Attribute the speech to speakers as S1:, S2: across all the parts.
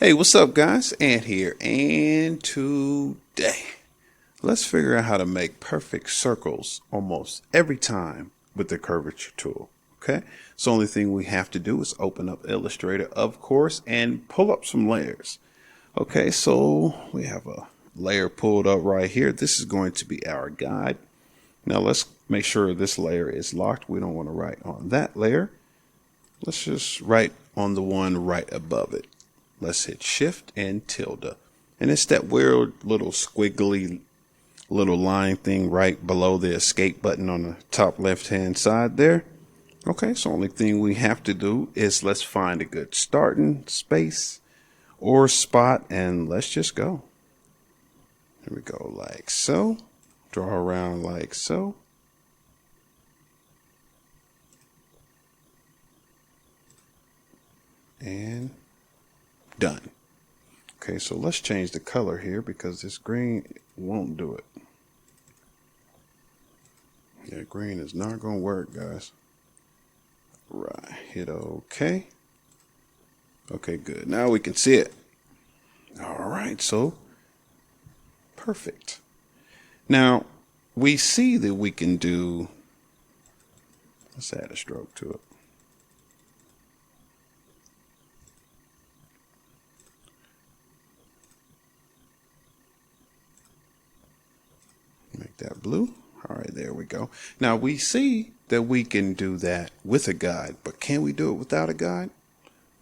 S1: Hey, what's up guys? Ant here, and today let's figure out how to make perfect circles almost every time with the curvature tool. Okay, so only thing we have to do is open up Illustrator, of course, and pull up some layers. Okay, so we have a layer pulled up right here. This is going to be our guide. Now let's make sure this layer is locked. We don't want to write on that layer. Let's just write on the one right above it. Let's hit shift and tilde. And it's that weird little squiggly little line thing right below the escape button on the top left hand side there. Okay, so only thing we have to do is let's find a good starting space or spot, and let's just go. Here we go, like so. Draw around like so. And done. Okay, so let's change the color here because this green won't do it. Yeah, green is not going to work, guys. Right, hit OK. Okay, good. Now we can see it. All right, so perfect. Now we see that we can do, let's add a stroke to it. Make that blue. All right, there we go. Now we see that we can do that with a guide, but can we do it without a guide?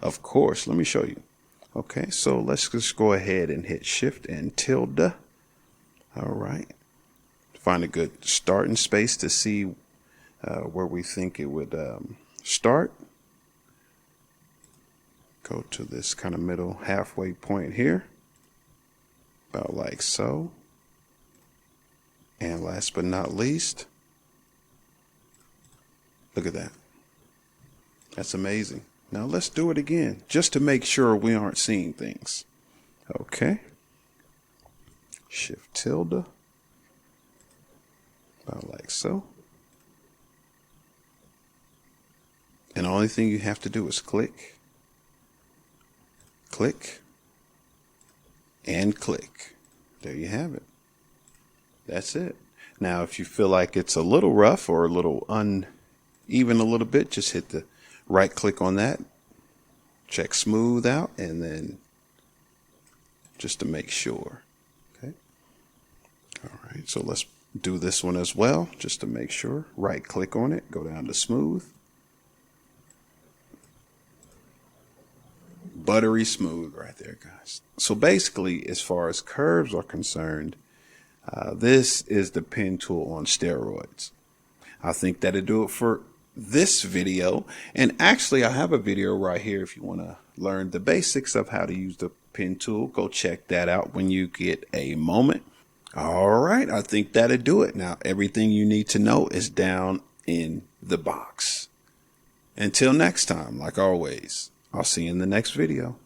S1: Of course, let me show you. Okay, so let's just go ahead and hit shift and tilde. All right, find a good starting space to see where we think it would start. Go to this kind of middle halfway point here, about like so. And last but not least, look at that. That's amazing. Now let's do it again, just to make sure we aren't seeing things. Okay. Shift tilde. About like so. And the only thing you have to do is click, click, and click. There you have it. That's it. Now, if you feel like it's a little rough or a little uneven a little bit, just hit the right click on that, check smooth out, and then just to make sure. Okay. All right. So let's do this one as well, just to make sure. Right click on it, go down to smooth. Buttery smooth right there, guys. So basically, as far as curves are concerned, this is the pen tool on steroids. I think that'll do it for this video. And actually, I have a video right here if you want to learn the basics of how to use the pen tool. Go check that out when you get a moment. All right, I think that'll do it. Now, everything you need to know is down in the box. Until next time, like always, I'll see you in the next video.